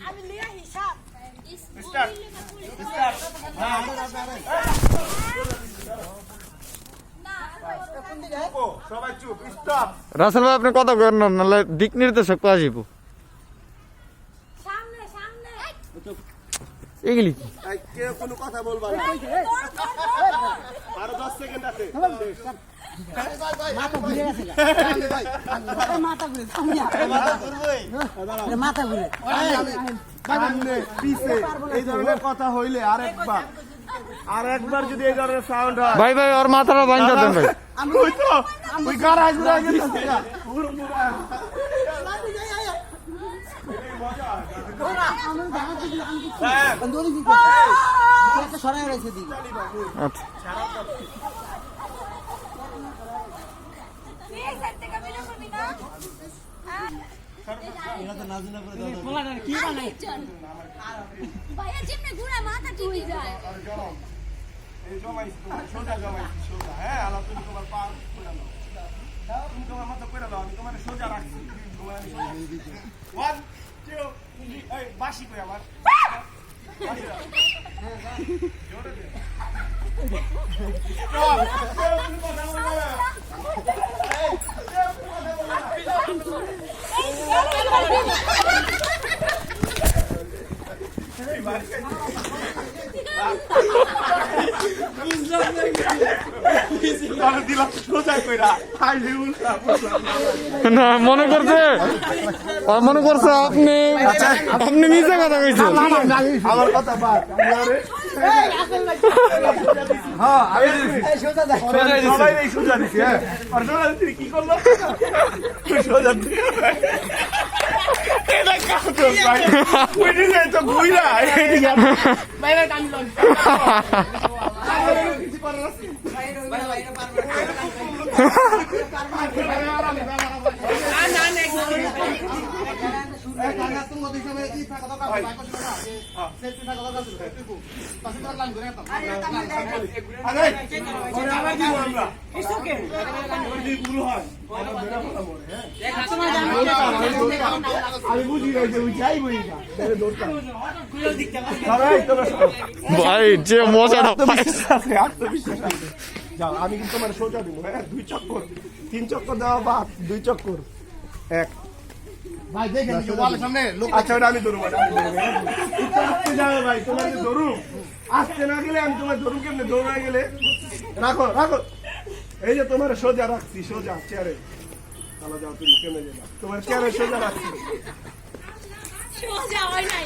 আমি লিয়া হিসাব স্টার্ট স্টার্ট সবাই চুপ স্টপ রাসেল ভাই আপনি কথা করেন না, নাহলে দিক নির্দেশক পাওয়া যাবো। সামনে সামনে এগুলি কি? কেউ কোনো কথা বলবা না, আরো 10 সেকেন্ড আছে। মাথা ঘুরে গেছে মাথা ঘুরে মাথা ঘুরে সামনে পিছে এই ধরনের কথা হইলে আরেকবার যদি এই ধরনের সাউন্ড হয় ভাই ভাই ওর মাথাটা বাইন্ধা দেন ভাই। ওই তো ওই গাড়া ঘুরে গেছে পুরো সরাই রয়েছে দিকে আচ্ছা এই সাইড থেকে বিনা করবি না কি বানাই ভাইয়া যেমনে ঘুরে মাথা টিপে যায় এই জমাই সোজা জমাই সোজা হ্যাঁ আলা তুমি তোমার পা করে নাও তুমি তোমার মাথা করে দাও আমি তোমার সোজা রাখছি ওয়ান টু এই বাসি কই আবার জোরে দে দিলাম সোজা কইরা খাইলে উল্টা না মনে করছে আপনি মিছে কথা কইছেন। আমার কথা বাদ হ্যাঁ আমি সবাই এই সোজা দিছি হ্যাঁ আর সোজা দিছি কি করলো সোজা দিছি এটা কাটো ভাই ওই দিকে তো ঘুইরা এদিকে ভাই ভাই কামি লন কিছু পারো না ভাই যে মজাটা যাও আমি কিন্তু তোমার সোজা দিব হ্যাঁ 2 চক্কর 3 চক্কর দেওয়া বাদ 2 চক্কর এক ভাই দেখেন ওয়ালের সামনে লোক আচ্ছা ওটা আমি ধরবো আসতে যাবে ভাই তোমাকে ধরুম আসতে না গেলে আমি তোমার ধরুম কেমনে দৌড়ায় গেলে রাখো রাখো এই যে তোমার সোজা রাখছি সোজা চেয়ারে চলো যাও তুমি কেমনে যাবা তোমার চেয়ারে সোজা রাখছি সোজা হয় নাই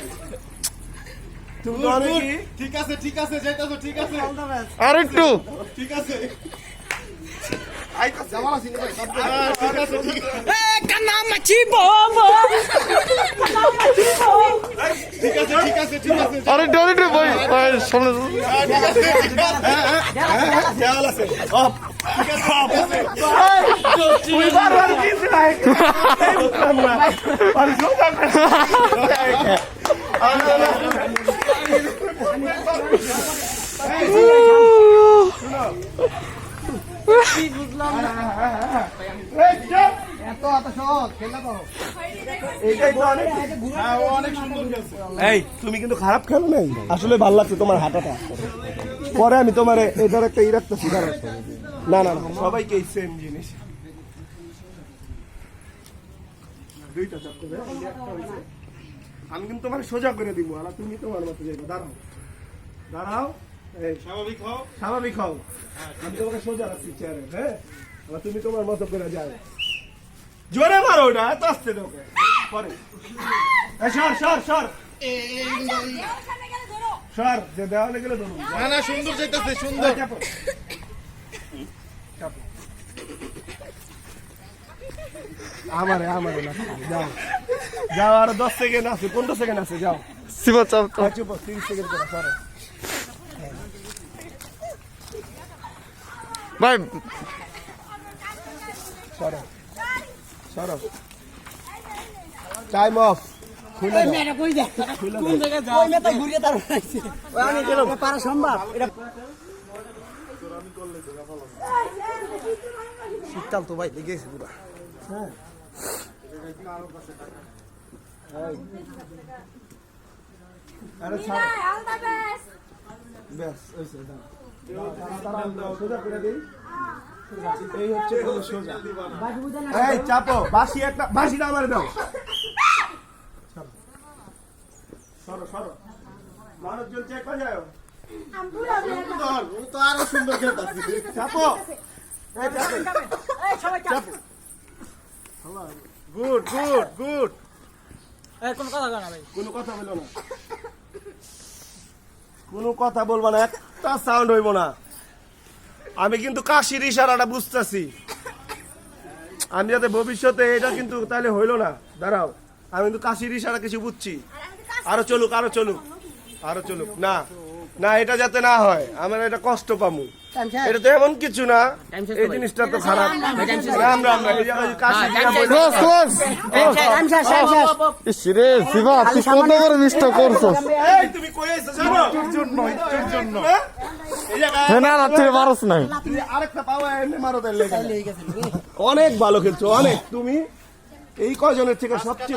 তুমি তো অনেক ঠিক আছে যাইতাছো ঠিক আছে আর একটু ঠিক আছে জামাল আছি ভাই ঠিক আছে ঠিক আছে কান্না মাছি বাবা ঠিক আছে আর একটু ভাই ভাই সামনে খেয়াল আছে অফ ঠিক আছে অফ তুই বারবার দিস নাই উত্তম না আর সোজা এই তুমি কিন্তু খারাপ খেলো নাই আসলে ভালো লাগছে তোমার হাঁটাটা পরে আমি তোমার এটার একটা ই রাখতেছি না না না সবাইকে এই সেম জিনিস দুইটা চক্কর আমি কিন্তু তোমার সোজা করে দিব আর তুমি তোমার মতো যাইবা দাঁড়াও দাঁড়াও এই স্বাভাবিক হও আমি তোমাকে সোজা রাখছি চেয়ারে হ্যাঁ আর তুমি তোমার মতো করে যাও জোরে মারো ওটা এত আসতে তোকে পরে সর সর সর ওখানে গেলে ধরো সর যে দেওয়ালে গেলে ধরুন না সুন্দর যাইতাছে সুন্দর চাপো চাপো আমারে না যাও যাও আর 10 সেকেন্ড আছে 15 সেকেন্ড আছে যাও শিবা চাপ চুপ 30 সেকেন্ড করে সরো ভাই সরো সরো টাইম অফ খুলে দাও মেয়েটা কই যায় খুলে কোন জায়গায় যাও ওই মেয়েটা ঘুরিয়ে তার আইছে ওই আমি গেলাম পারা সম্ভব এটা শীতকাল তো ভাই লেগেছে পুরো হ্যাঁ আরে ছাড় বিদায়, all the best. ব্যাস হইছে দাঁড়াও সোজা করে দেই এই হচ্ছে হলো সোজা এই চাপো বাঁশিটা আমার দাও সরো সরো মানুষজন চেক করে যাও আমি বুড়া হয়ে গেলাম। তো আরো সুন্দর খেলতাছি চাপো এই চাপো এই সবাই চাপ গুড গুড গুড এই কোন কথা কয় না ভাই কোনো কথা বলো না কোনো কথা বলবো না একটা সাউন্ড হইব না আমি কিন্তু কাশির ইশারাটা বুঝতেছি আমি যাতে ভবিষ্যতে এটা কিন্তু তাহলে হইলো না দাঁড়াও আমি কিন্তু কাশির ইশারা কিছু বুঝছি আরো চলুক আরো চলুক আরো চলুক না না এটা যাতে না হয় আমার এটা কষ্ট পামু এটা তো এমন কিছু না এই জিনিসটা তো খারাপ রাম রাম রাম এই জায়গায় কাশি দিয়া বইলো। ক্লোজ ক্লোজ টাইম শেষ টাইম শেষ ইসরে শিবা তুই কত বড় মিস্টেক করছস এই তুমি কই আইছো জানো তোর জন্য এই জায়গায় হে না না তুই পারস নাই তুমি আরেকটা পাওয়া এমনি মারো তাহলে অনেক ভালো খেলছো অনেক তুমি এই কয়জনের থেকে সবচেয়ে